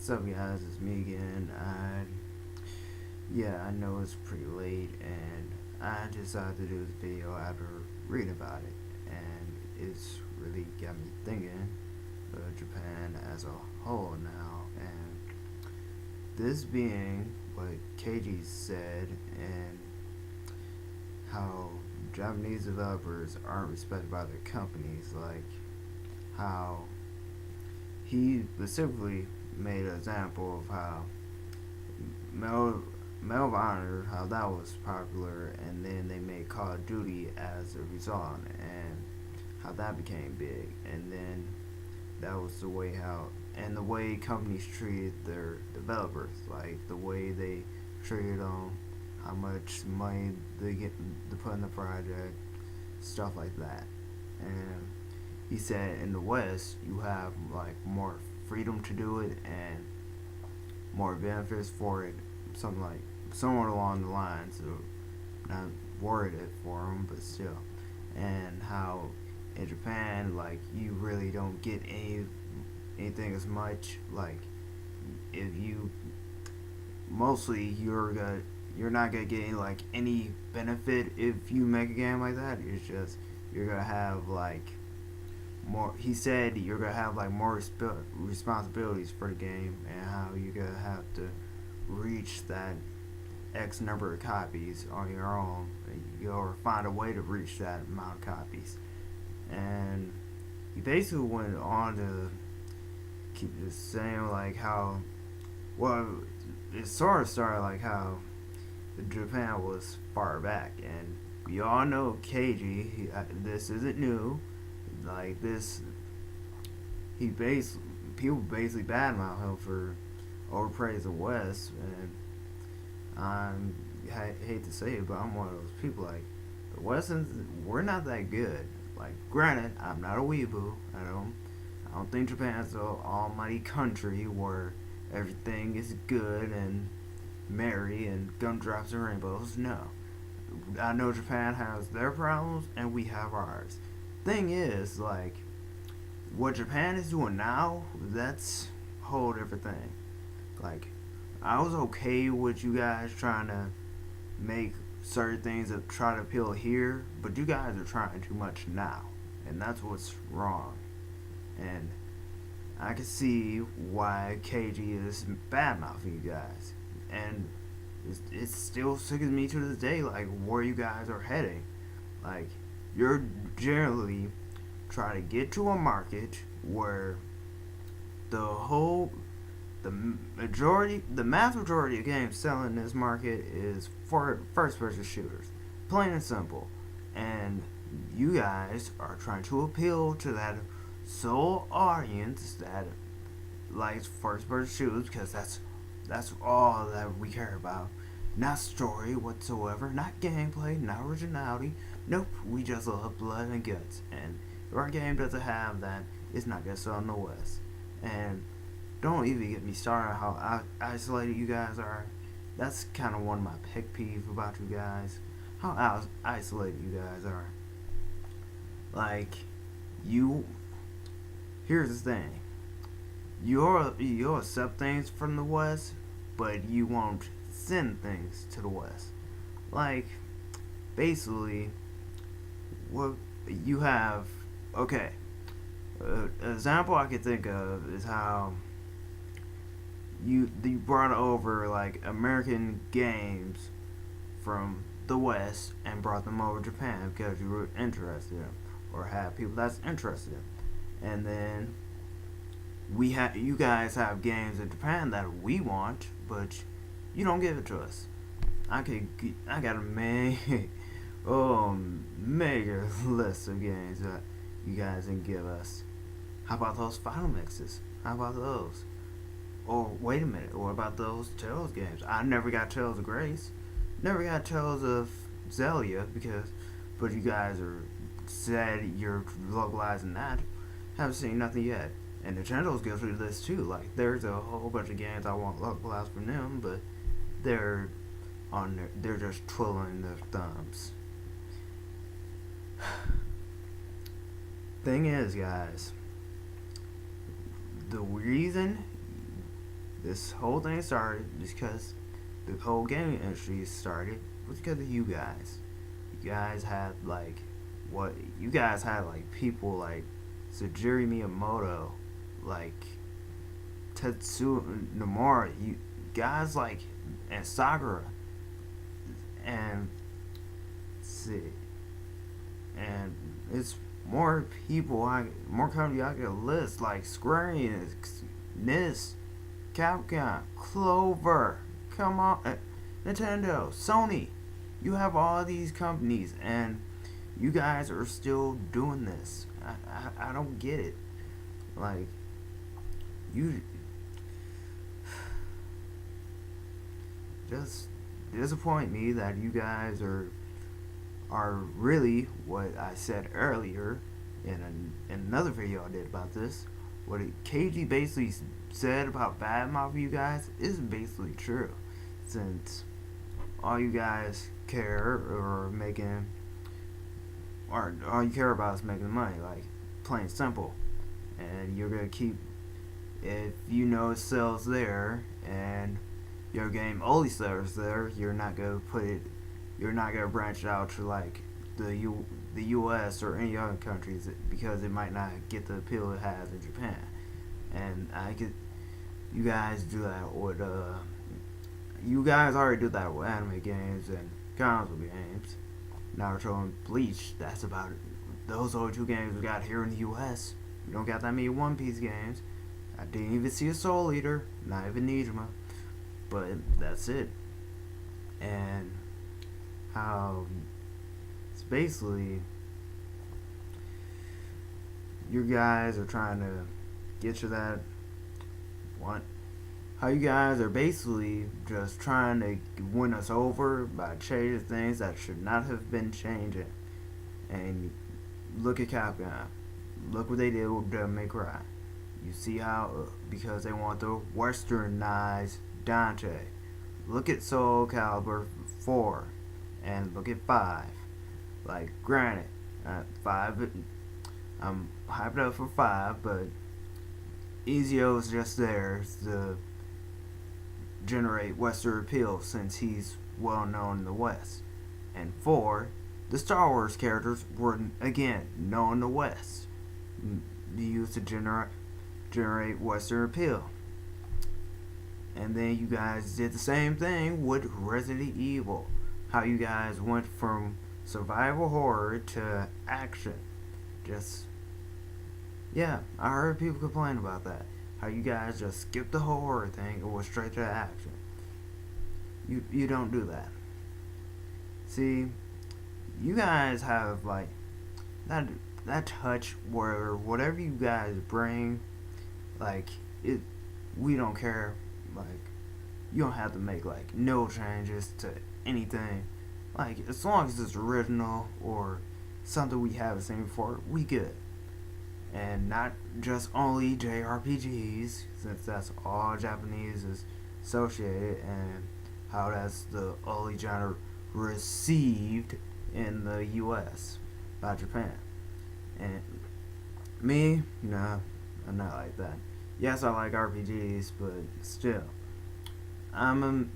What's up, guys? It's me again. Yeah, I know it's pretty late, and I decided to do this video after reading about it, and it's really got me thinking of Japan as a whole now, and this being what KG said, and how Japanese developers aren't respected by their companies, like how he specifically made an example of how Medal of Honor, how that was popular, and then they made Call of Duty as a result, and how that became big, and then that was the way how and the way companies treated their developers, like the way they treated them, how much money they get to put in the project, stuff like that, and he said in the West you have like more freedom to do it and more benefits for it, something like somewhat along the lines of not worded it for him, but still, and how in Japan like you really don't get anything as much. Like if you mostly you're not gonna get any benefit if you make a game like that. It's just you're gonna have like more. He said you're gonna have like more responsibilities for the game, and how you're gonna have to reach that X number of copies on your own, or find a way to reach that amount of copies. And he basically went on to keep just saying like how well it sort of started like how Japan was far back, and we all know KG. This isn't new. Like this, he basically people basically badmouth him for overpraise the West, and I hate to say it, but I'm one of those people. Like the Westerns, we're not that good. Like, granted, I'm not a weeaboo. I don't think Japan's an almighty country where everything is good and merry and gumdrops and rainbows. No, I know Japan has their problems and we have ours. Thing is, like, what Japan is doing now, that's a whole different thing. Like, I was okay with you guys trying to make certain things that try to appeal here, but you guys are trying too much now, and that's what's wrong. And I can see why KG is bad mouthing you guys, and it still sickens me to this day, like where you guys are heading. Like you're generally trying to get to a market where the whole the mass majority of games selling in this market is for first person shooters, plain and simple. And you guys are trying to appeal to that sole audience that likes first person shooters, because that's all that we care about. Not story whatsoever, not gameplay, not originality. Nope, we just love blood and guts. And if our game doesn't have that, it's not gonna sell in the West. And don't even get me started on how isolated you guys are. That's kind of one of my pet peeves about you guys. How isolated you guys are. Like, you. Here's the thing. You'll accept things from the West, but you won't send things to the West. Like, basically, what you have. Okay. An example I could think of is how you brought over like American games from the West and brought them over to Japan because you were interested in them, or had people that's interested in. And then you guys have games in Japan that we want, but you don't give it to us. I got a mega list of games that you guys didn't give us. How about those final mixes? How about those? Or wait a minute, what about those Tales games? I never got Tales of Grace, never got Tales of Zelia, but you guys are said you're localizing that. Haven't seen nothing yet. And Nintendo's guilty of this too. Like there's a whole bunch of games I want localized from them, but they're they're just twiddling their thumbs. Thing is, guys, the reason this whole thing started because the whole gaming industry started was because of you guys. You guys had like what you guys had like people like Sujiri Miyamoto, like Tetsuya Nomura, you guys like and Sakura and see and it's more people more companies I could list like Square Enix, NIS, Capcom, Clover, come on, Nintendo, Sony. You have all these companies, and you guys are still doing this. I don't get it. Like you just disappoint me that you guys are really what I said earlier in another video I did about this. What KG basically said about Bad Mafia, you guys, is basically true. Since all you guys care or making, or all you care about is making money, like plain simple. And you're gonna keep, if you know it sells there and your game only sells there, you're not gonna put it, you're not gonna branch out to like the U.S. or any other countries because it might not get the appeal it has in Japan. And I could, you guys do that with you guys already do that with anime games and console games. Naruto and Bleach. That's about it. Those are two games we got here in the U.S. We don't got that many One Piece games. I didn't even see a Soul Eater, not even Nijima, but that's it. And how it's basically you guys are trying to get to that one. How you guys are basically just trying to win us over by changing things that should not have been changing. And look at Capcom. Look what they did with Devil May Cry. You see how, because they want to westernize Dante. Look at Soul Calibur 4 and look at 5. Like, granted, 5, I'm hyped up for 5, but Ezio is just there to generate Western appeal since he's well known in the West. And 4, the Star Wars characters were again known in the West, used to generate Western appeal. And then you guys did the same thing with Resident Evil. How you guys went from survival horror to action. Just, yeah, I heard people complain about that. How you guys just skipped the horror thing and went straight to action. You don't do that. See, you guys have like that touch where whatever you guys bring, like it, we don't care. Like you don't have to make like no changes to anything. Like as long as it's original or something we haven't seen before, we good. And not just only JRPGs, since that's all Japanese is associated, and how that's the only genre received in the U.S. by Japan. And me, nah, I'm not like that. Yes, I like RPGs, but still, I'm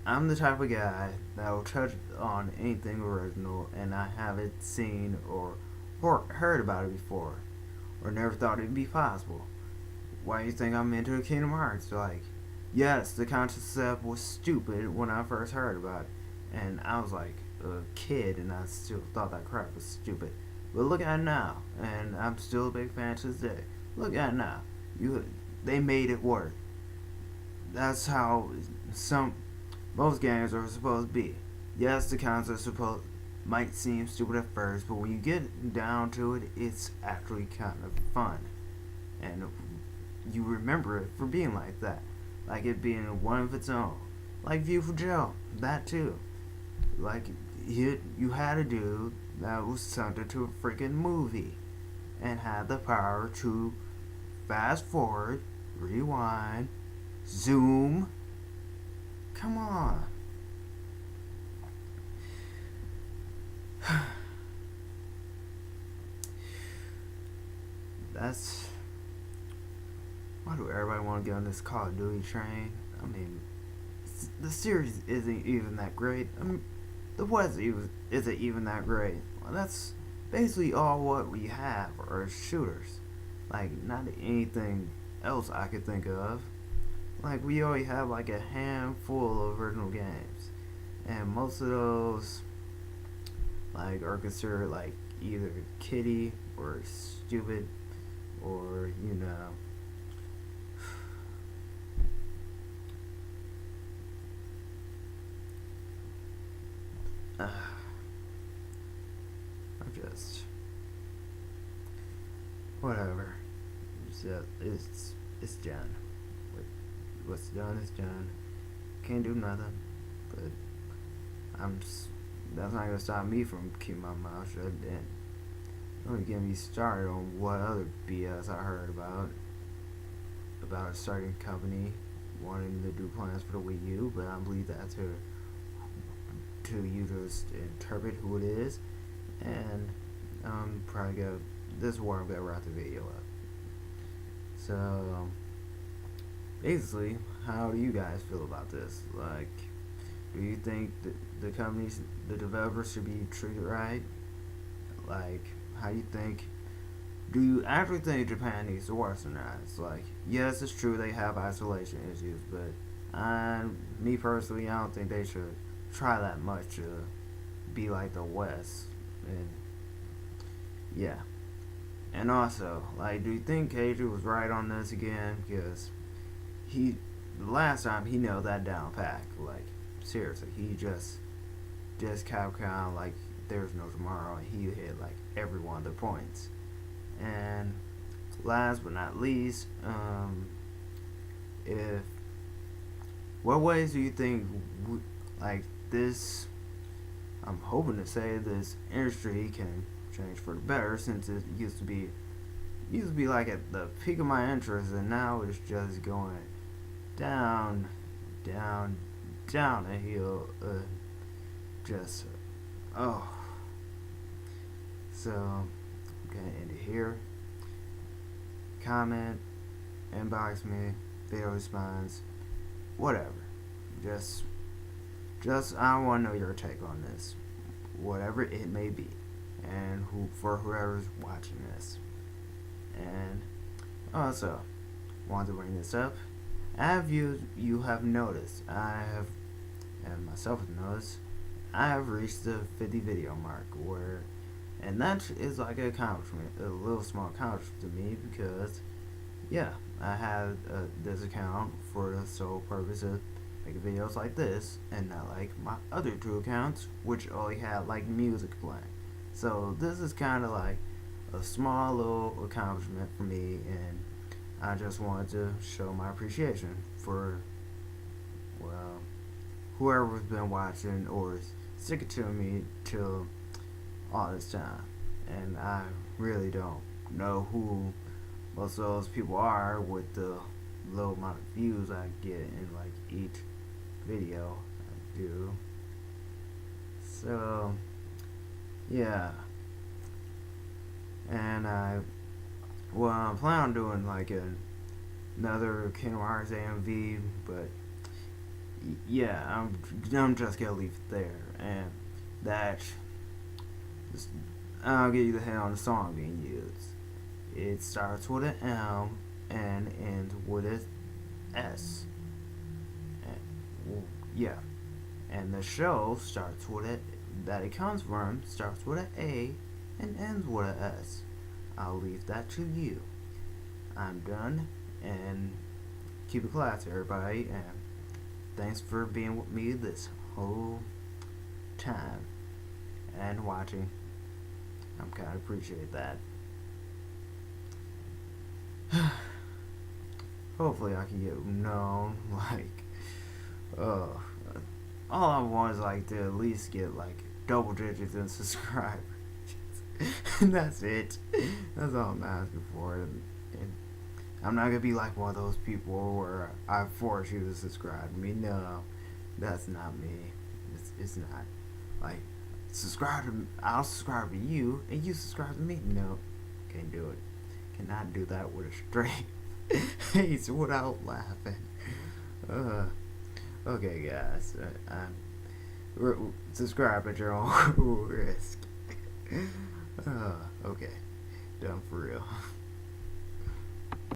the type of guy that will touch on anything original, and I haven't seen or heard about it before, or never thought it'd be possible. Why do you think I'm into Kingdom Hearts? Like, yes, the concept was stupid when I first heard about it, and I was like a kid, and I still thought that crap was stupid. But look at it now, and I'm still a big fan to this day. Look at it now. They made it work. That's how most games are supposed to be. Yes, the concept might seem stupid at first, but when you get down to it, it's actually kind of fun, and you remember it for being like that, like it being one of its own. Like Viewful Joe, that too. Like you had a dude that was sent to a freaking movie, and had the power to fast forward, rewind, zoom. Come on. That's why do everybody want to get on this Call of Duty train? I mean, the series isn't even that great. I mean, the West isn't even that great. Well, that's basically all what we have are shooters. Like, not anything else I could think of. Like, we already have like a handful of original games, and most of those like are considered like either kiddie or stupid, or I'm just whatever. It's done. What's done is done. Can't do nothing. But I'm just, that's not gonna stop me from keeping my mouth shut. And don't get me started on what other BS I heard about a certain company wanting to do plans for the Wii U, but I believe that to you just interpret who it is, and probably go. This is where I'm gonna wrap the video up. So basically, how do you guys feel about this? Like, do you think that the companies, the developers, should be treated right? Like, how do you think? Do you actually think Japan needs to westernize? Like, yes, it's true they have isolation issues, but me personally, I don't think they should try that much to be like the West. And yeah. And also, like, do you think Keiji was right on this again? Because the last time he nailed that down pack. Like, seriously, he just Capcom like there's no tomorrow. He hit like every one of the points. And last but not least, if what ways do you think like this? I'm hoping to say this industry can change for the better, since it used to be like at the peak of my interest, and now it's just going down a hill. Just oh. So I'm gonna end it here. Comment, inbox me, video response, whatever. Just I want to know your take on this, whatever it may be, and for whoever's watching this. And also, want to bring this up. Have you have noticed, and myself have noticed, I have reached the 50 video mark, and that is like an accomplishment, a little small accomplishment to me, because yeah, I had this account for the sole purpose of making videos like this, and not like my other two accounts, which only had like music playing. So this is kind of like a small little accomplishment for me, and I just wanted to show my appreciation for, well, whoever's been watching or sticking to me till all this time. And I really don't know who most of those people are with the low amount of views I get in like each video I do. So yeah, and I'm planning on doing like another Kingdom Hearts AMV, but yeah, I'm just gonna leave it there, and that I'll give you the hint on the song being used. It starts with an M and ends with an S. And, yeah, and the show starts with it that it comes from starts with an A and ends with an S. I'll leave that to you. I'm done, and keep it classy, everybody, and thanks for being with me this whole time and watching. I'm kind of appreciate that. Hopefully I can get known, like, all I want is like to at least get like double digits in subscribers. And that's it. That's all I'm asking for. And I'm not gonna be like one of those people where I force you to subscribe to me. No, that's not me. It's not. Like, I'll subscribe to you and you subscribe to me. No, can't do it. Cannot do that with a straight face without laughing. Uh, okay, guys. Subscribe at your own risk. Okay. Done for real.